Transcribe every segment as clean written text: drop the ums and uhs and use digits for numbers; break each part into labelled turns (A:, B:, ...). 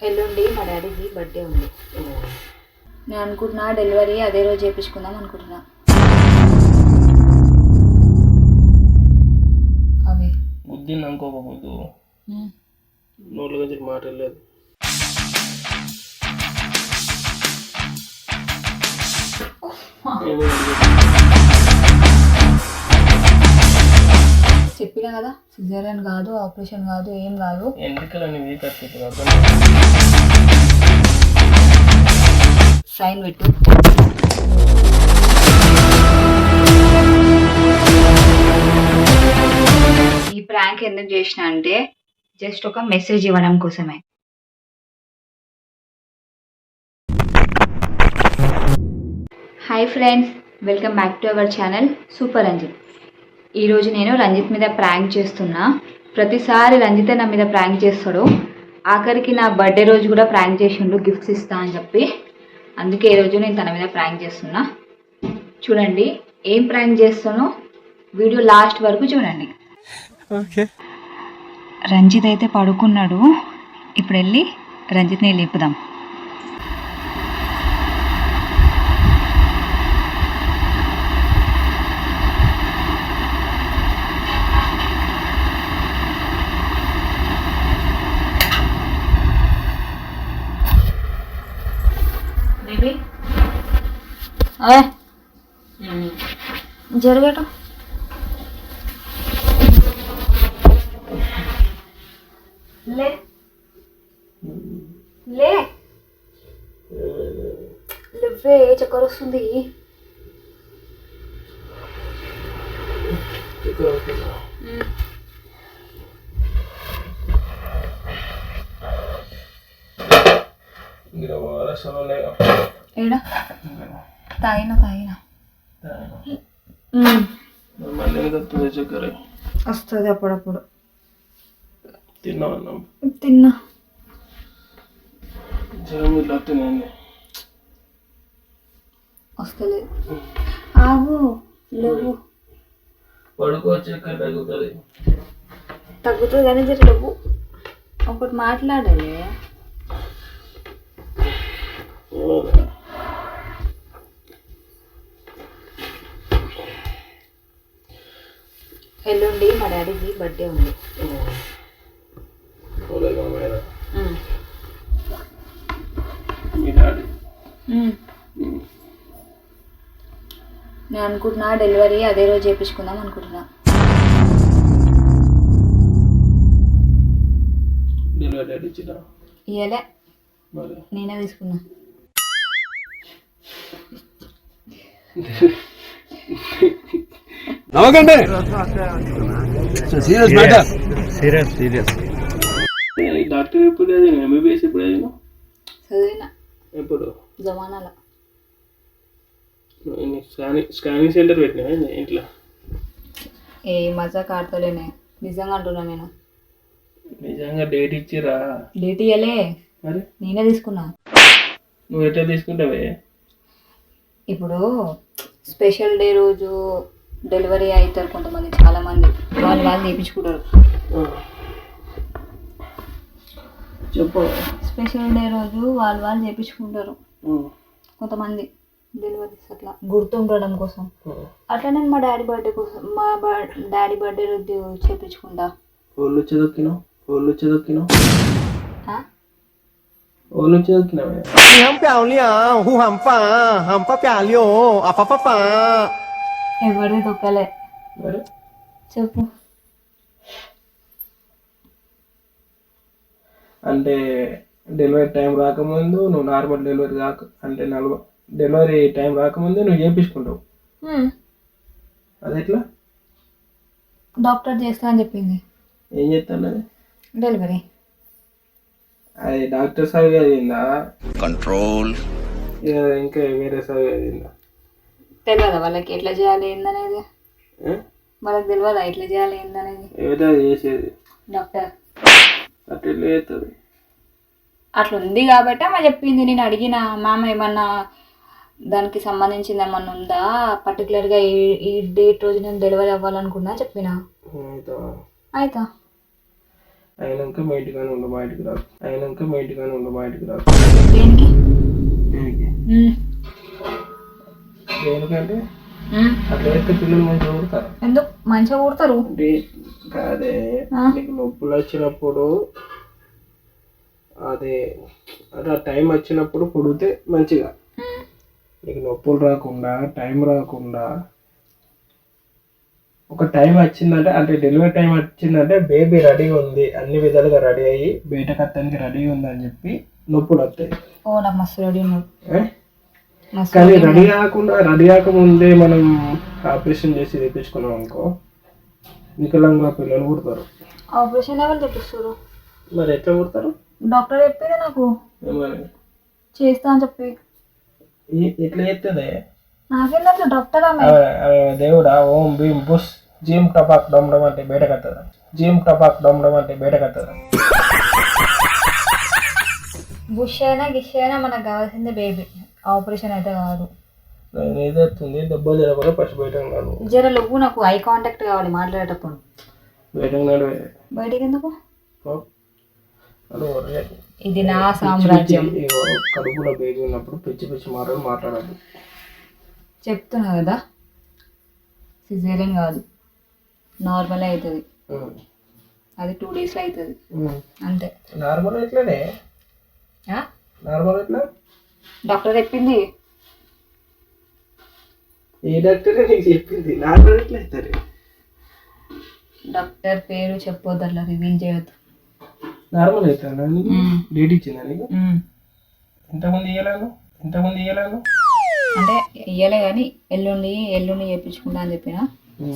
A: ఎల్లుండి మా డాడీకి బర్త్డే ఉంది. నేను అనుకుంటున్నా డెలివరీ అదే రోజు చేయించుకుందాం అనుకుంటున్నా. అవి
B: బుద్ధి అనుకోకూడదు, నోళ్ళ గురించి మాట్లాడలేదు.
A: చెప్పినా కదా, సిజేరియన్ కాదు, ఆపరేషన్ కాదు, ఏం కాదు.
B: ఎందుకని
A: సైన్ పెట్టు. ఈ ప్రాంక్ ఎందుకు చేసిన అంటే జస్ట్ ఒక మెసేజ్ ఇవ్వడం కోసమే. Hi friends, welcome back to our channel super Ranjit. ఈరోజు నేను రంజిత్ మీద ప్రాంక్ చేస్తున్నా. ప్రతిసారి రంజితే నా మీద ప్రాంక్ చేస్తాడు. ఆఖరికి నా బర్త్డే రోజు కూడా ప్రాంక్ చేసిండు, గిఫ్ట్స్ ఇస్తా అని చెప్పి. అందుకే ఈరోజు నేను తన మీద ప్రాంక్ చేస్తున్నా. చూడండి ఏం ప్రాంక్ చేస్తానో వీడియో లాస్ట్ వరకు చూడండి. రంజిత్ అయితే పడుకున్నాడు. ఇప్పుడు వెళ్ళి రంజిత్ని లేపుదాం. జరగటం లే లే లేవే, చక్కెర వస్తుంది. ఏడా తాగినా వస్తుంది అప్పుడప్పుడు. తిన్నా వస్తలేదు. ఆగు, లేవు. తగ్గుతుంది కానీ జర లేవు. ఒకటి మాట్లాడాలి. ఎల్లుండి మా డాడీకి బర్త్డే ఉంది. నేను అనుకుంటున్నా డెలివరీ అదే రోజు చేయించుకుందాం అనుకుంటున్నా. ఇయ్యలే, నేనే తీసుకున్నా.
B: డాక్టర్ ఎప్పుడు ఎంబీబీఎస్ ఎప్పుడు
A: చదివినా
B: ఎప్పుడు
A: జమానాలో.
B: స్కానింగ్ సెంటర్ పెట్టినా ఇంట్లో.
A: ఏ మజా కాడతలేనే, నిజంగా అంటున్నా నేను.
B: నిజంగా డేట్ ఇచ్చిరా?
A: డేట్ ఇయ్యలే,
B: మరి
A: నేనే తీసుకున్నా.
B: నువ్వు ఎట్లా తీసుకుంటావే?
A: ఇప్పుడు స్పెషల్ డే రోజు డెలివరీ అవుతారు కొంతమంది, చాలామంది వాళ్ళు తీపించుకుంటారు.
B: చెప్పు.
A: స్పెషల్ డే రోజు వాళ్ళు చేయించుకుంటారు కొంతమంది డెలివరీస్, అట్లా గుర్తుండడం కోసం. అట్లా నేను మా డాడీ బర్త్డే కోసం, డాడీ బర్త్డే రోజు చేయించుకుంటా.
B: ఓళ్ళు చదువుకినావు
A: ఎవరిది తొక్కలే. చెప్పు.
B: అంటే డెలివరీ టైం రాకముందు నువ్వు నార్మల్ డెలివరీ అంటే డెలివరీ టైం రాకముందే నువ్వు చేయించుకుంటావు. అది ఎట్లా?
A: డాక్టర్ చేస్తా అని చెప్పింది.
B: ఏం చేస్తాను అది?
A: డెలివరీ.
B: అది డాక్టర్ సర్వే అయిందా? కంట్రోల్. ఇంకా వేరే సర్వే అయిందా?
A: తెలియదా వాళ్ళకి ఎట్లా చేయాలి ఏందనేది? వాళ్ళకి తెలియదా ఎట్లా చేయాలి ఏందనేది?
B: ఏదో చేసేది
A: డాక్టర్.
B: అట్లా చేస్తుంది.
A: అట్లా ఉంది కాబట్టి అమ్మ చెప్పింది. నేను అడిగిన మామ ఏమన్నా దానికి సంబంధించింది ఏమన్నా ఉందా, పర్టికులర్గా ఈ డేట్ రోజు నేను డెలివరీ అవ్వాలనుకున్నా చెప్పిన. అయితే
B: అయినాక మా ఇంటికానే ఉండు, మా ఇంటికి రాదు. అయినాక మా ఇంటికానే ఉండు, మా ఇంటికి రాదు.
A: దేనికి?
B: దేనికి?
A: ఉమ్.
B: దేనికంటే అట్లా అయితే పిల్లలు మంచిగా పుడతారు.
A: ఎందుకు మంచిగా పుడతారు?
B: కాదే, నీకు నొప్పులు వచ్చినప్పుడు అదే అట్లా టైం వచ్చినప్పుడు పుడితే మంచిగా, నీకు నొప్పులు రాకుండా టైం రాకుండా ఒక టైం వచ్చిందంటే, అంటే డెలివరీ టైం వచ్చిందంటే బేబీ రెడీగా ఉంది, అన్ని విధాలుగా రెడీ అయ్యి బయటకు అత్తానికి రెడీ ఉంది అని చెప్పి నొప్పులు వస్తాయి.
A: ఓ నాకు మస్తు రెడీ ఉన్నాడు.
B: కానీ రెడీ కాకముందే మనం ఆపరేషన్ చేసి తెప్పించుకున్నాం అనుకో, వికలాంగుల పిల్లలు పుడతారు.
A: ఆపరేషన్ ఎవరు తెప్పిస్తారు?
B: మరి ఎట్లా పుడతారు?
A: డాక్టర్ చెప్పింది నాకు
B: ఏమని
A: చేస్తా అని చెప్పి.
B: ఎట్లా చెప్తుంది?
A: నాకేం తెలుసు, డాక్టర్ ఆమె.
B: దేవుడా ఓం భీం బుస్ జీమ్ టపాక్ డొమ్మడం అంటే బయటకు వస్తుందా? జీమ్ టపాక్ డొమ్మడం అంటే బయటకు వస్తుందా?
A: బుష్ అయినా గిష్ అయినా మనకు కావాల్సిందే బేబీ, ఆపరేషన్ అయితే కాదు.
B: ఏదవుతుంది దెబ్బలు తినకుండా ఫస్ట్ బయటకు నాడు.
A: జర నువ్వు నాకు ఐ కాంటాక్ట్ కావాలి మాట్లాడేటప్పుడు.
B: బయటకు నాడు.
A: బయటికి ఎందుకు?
B: నడు.
A: ఇది నా సామ్రాజ్యం.
B: కడుపులో బేబీ ఉన్నప్పుడు పిచ్చి పిచ్చి మాటలు మాట్లాడద్దు.
A: చెప్తున్నా కదా, సిజేరియన్ కాదు, నార్మల్ అవుతుంది. అది 2 daysలో అవుతుంది అంతే.
B: నార్మల్ ఎట్లానే? నార్మల్ ఎట్లా?
A: డాక్టర్ చెప్పింది.
B: ఏ డాక్టర్ నీకు చెప్పింది? నార్మల్ ఎట్లా అవుతారు?
A: డాక్టర్ పేరు చెప్పొద్దు, అట్లా రివీల్ చేయొద్దు.
B: నార్మల్ అవుతాను. డేట్ ఇచ్చిందా నీకు? ఇంతకుముందు ఇయ్యలేను
A: అంటే ఇయ్యలే కానీ ఎల్లుండి చేయించుకుంటా అని చెప్పిన.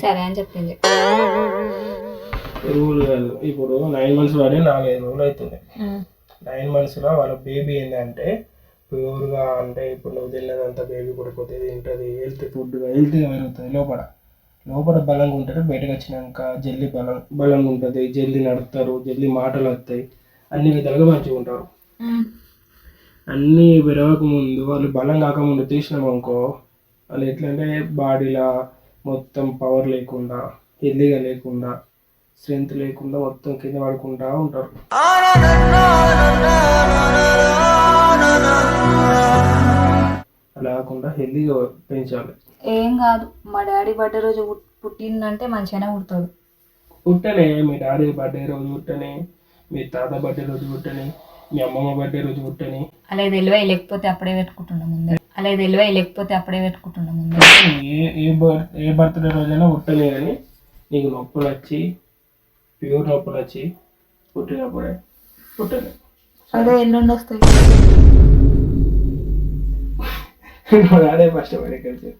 A: సరే అని చెప్పింది.
B: రూల్ కాదు, ఇప్పుడు 9 months వాడి 4-5 రోజులు అవుతుంది. 9 monthsలో వాళ్ళ బేబీ ఏంటంటే ప్యూర్గా, అంటే ఇప్పుడు నువ్వు తిన్నదంతా బేబీ పడిపోతే తింటుంది, హెల్తీగా పెరుగుతుంది. లోపల బలంగా ఉంటుంది, బయటకు వచ్చినాక జల్దీ బలంగా ఉంటుంది, జల్దీ నడుపుతారు, జల్దీ మాటలు వస్తాయి, అన్ని విధాలుగా మంచిగా ఉంటారు. అన్నీ పెరగక ముందు, వాళ్ళు బలం కాకముందు తీసినాం అనుకో, వాళ్ళు ఎట్లంటే బాడీలో మొత్తం పవర్ లేకుండా, హెల్దీగా లేకుండా, స్ట్రెంత్ లేకుండా మొత్తం కింద పడుకుంటా ఉంటారు. అలా కాకుండా హెల్దీగా పెంచాలి.
A: ఏం కాదు, మా డాడీ బర్త్డే రోజు పుట్టిందంటే మంచిగానే పుడతాడు.
B: పుట్టనే, మీ డాడీ బర్త్డే రోజు పుట్టని, మీ తాత బర్త్డే రోజు పుట్టని, మీ అమ్మమ్మ బర్త్డే రోజు పుట్టని.
A: అలా తెలివై లేకపోతే అప్పుడే పెట్టుకుంటున్నా ముందే.
B: ఏ బర్త్డే రోజైనా పుట్టని, కానీ నీకు నొప్పులు వచ్చి, ప్యూర్ నొప్పులు వచ్చి పుట్టినప్పుడే పుట్టని.
A: అదే ఎల్లుండి వస్తాయి.
B: డాడీ ఫస్ట్ కలిసి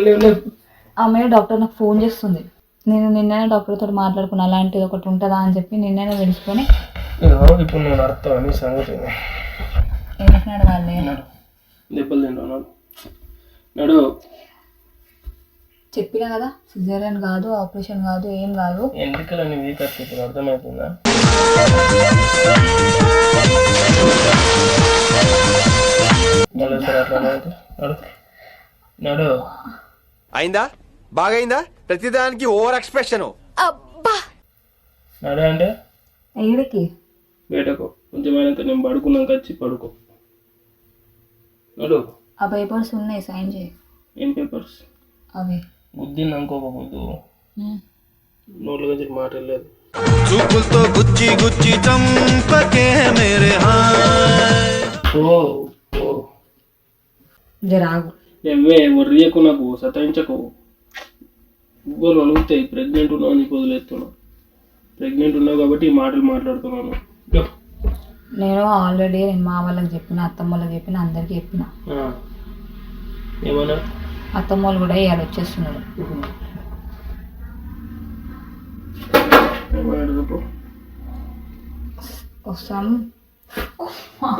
B: లేవు.
A: ఆమె డాక్టర్ నాకు ఫోన్ చేస్తుంది. నేను నిన్ననే డాక్టర్తో మాట్లాడుకున్నా, అలాంటిది ఒకటి ఉంటుందా అని చెప్పి నిన్ననే తెలుసుకొని.
B: ఇప్పుడు నేను అర్థం అని సంగతి.
A: ఎందుకు నడవాలి?
B: దెబ్బలు తింటాను. నడు.
A: చెప్పినా కదా, సిజేరియన్ కాదు, ఆపరేషన్ కాదు, ఏం కాదు.
B: ఎందుకని వీక్ వస్తే ఇప్పుడు అర్థమవుతుందా? నడు.
C: అయిందా? బాగైందా? ప్రతిదానికి ఓవర్ ఎక్స్ప్రెషన్.
B: నడు అంటే
A: ఏడికి?
B: బయటకు కొంచెం అయినాక నేను పడుకున్నాక వచ్చి పడుకో. నడు.
A: ఆ పేపర్స్ ఉన్నాయి, సైన్ చేయి.
B: ఏం పేపర్స్?
A: అవి
B: గుద్దిన అనుకోకూడదు, నోట్ల నుంచి మాట వెళ్ళలేదు.
C: చూపులతో గుచ్చి గుచ్చి చంపకే మేరే
A: జరాగు.
B: ఎవ్వే వర్రియకు, నాకు సతాయించకు. గుబ్బలు అలుగుతాయి. ప్రెగ్నెంట్ ఉన్నావు అని వదిలేస్తున్నావు. ప్రెగ్నెంట్ ఉన్నావు కాబట్టి ఈ మాటలు మాట్లాడుతున్నాను.
A: నేను ఆల్రెడీ మా వాళ్ళకి చెప్పిన, అత్తమ్మ వాళ్ళకి చెప్పిన, అందరికి చెప్పిన.
B: ఏమన్నా?
A: అత్తమ్మ వాళ్ళు కూడా ఇవాళ వచ్చేస్తున్నారు. వస్తాం.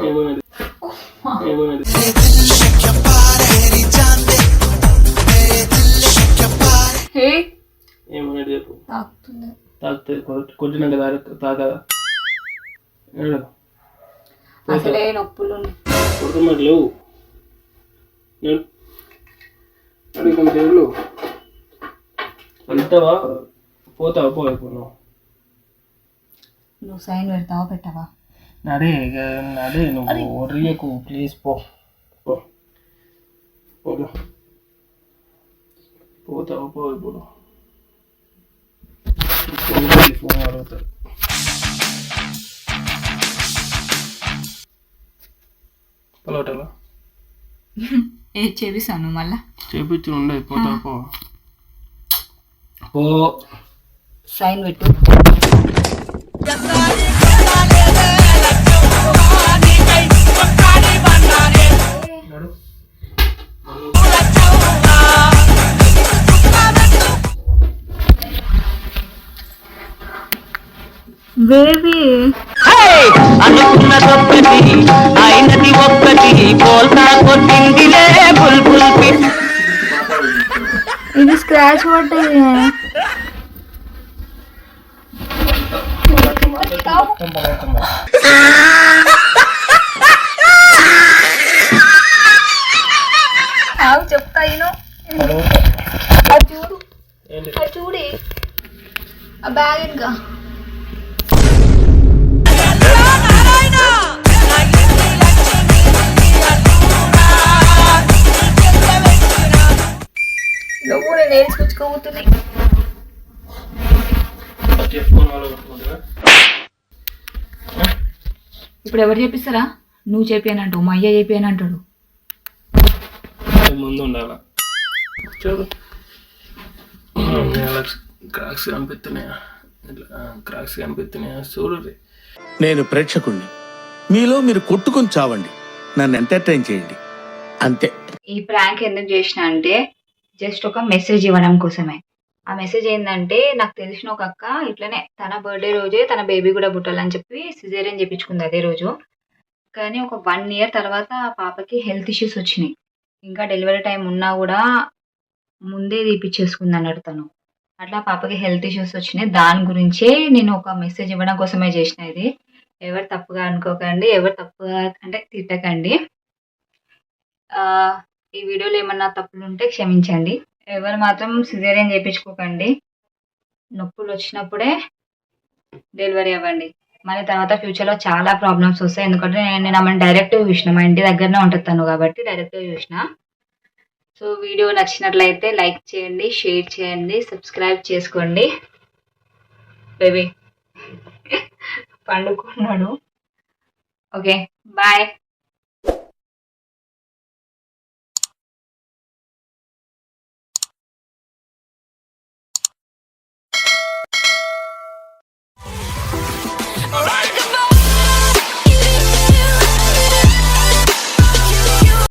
B: ఏమన్నా చెప్పు.
A: తాకుతుంది.
B: కొట్టినాక తాకదా?
A: అసలే నొప్పులు
B: కొడుతున్నట్టు లేవు. దేవుళ్ళు వెళ్తావా? పోతావా? పోయిపోయినావు.
A: నువ్వు సైన్ పెడతావా పెట్టవా?
B: నడే నువ్వు ఒర్రియకు ప్లీజ్ పో పో పోదు పోతావు పో ఇప్పుడు ఫోన్ అడుగుతారు. పలోటలో
A: ఏ చేపిస్తాను మళ్ళా?
B: చేపించి ఉండదు పోతావు పో పో
A: సైన్ పెట్టు.
B: నడు.
A: బేబీ
D: అనుకున్నదొక్కటి అయినది ఒక్కటి పోల్తా కొట్టిందిలే బుల్బుల్ పిట్
A: ఇది స్క్రాచ్ పడ్డది.
B: మొత్తం పడవుతుంది.
A: చెప్తా నేను.
B: పడవుతా.
A: అది చూడు,
B: ఏంటి
A: అది చూడి ఆ బ్యాగ్ ఇంకా. నువ్వు నేను వేసుకొచ్చుకోబోతున్నాయి.
B: చెప్పుకొని వాళ్ళు కొట్టుకుంటారా?
A: ఇప్పుడు ఎవరు చేపిస్తారా? నువ్వు చేపియనంటావు, మా అయ్య చేపియనంటాడు.
B: ముందు ఉండాలా చూడు. క్రాక్స్ కనిపిస్తున్నాయా? క్రాక్స్ కనిపిస్తున్నాయా? చూడు.
E: నేను ప్రేక్షకుణ్ణి, మీలో మీరు కొట్టుకొని చావండి, నన్ను ఎంటర్టైన్ చేయండి అంతే.
A: ఈ ప్రాంక్ ఎందుకు చేసిన అంటే జస్ట్ ఒక మెసేజ్ ఇవ్వడం కోసమే. ఆ మెసేజ్ ఏంటంటే, నాకు తెలిసిన ఒక అక్క ఇట్లనే తన బర్త్డే రోజే తన బేబీ కూడా పుట్టాలని చెప్పి సిజేరియన్ చేయించుకుంది అదే రోజు. కానీ ఒక 1 year తర్వాత ఆ పాపకి హెల్త్ ఇష్యూస్ వచ్చినాయి. ఇంకా డెలివరీ టైం ఉన్నా కూడా ముందే తీపిచ్చేసుకుంది అన్నట్టు తను. అట్లా పాపకి హెల్త్ ఇష్యూస్ వచ్చినాయి. దాని గురించే నేను ఒక మెసేజ్ ఇవ్వడం కోసమే చేసిన ఇది. ఎవరు తప్పుగా అనుకోకండి, ఎవరు తప్పుగా అంటే తిట్టకండి. ఈ వీడియోలో ఏమన్నా తప్పులు ఉంటే క్షమించండి. ఎవరు మాత్రం సిజేరియన్ చేయించుకోకండి. నొప్పులు వచ్చినప్పుడే డెలివరీ అవ్వండి. మళ్ళీ తర్వాత ఫ్యూచర్లో చాలా ప్రాబ్లమ్స్ వస్తాయి. ఎందుకంటే నేను ఆమెను డైరెక్ట్గా చూసిన, మా ఇంటి దగ్గరనే ఉంటుంది తను కాబట్టి డైరెక్ట్గా చూసిన. సో వీడియో నచ్చినట్లయితే లైక్ చేయండి, షేర్ చేయండి, సబ్స్క్రైబ్ చేసుకోండి. బేబీ పండుకున్నాడు. Okay bye.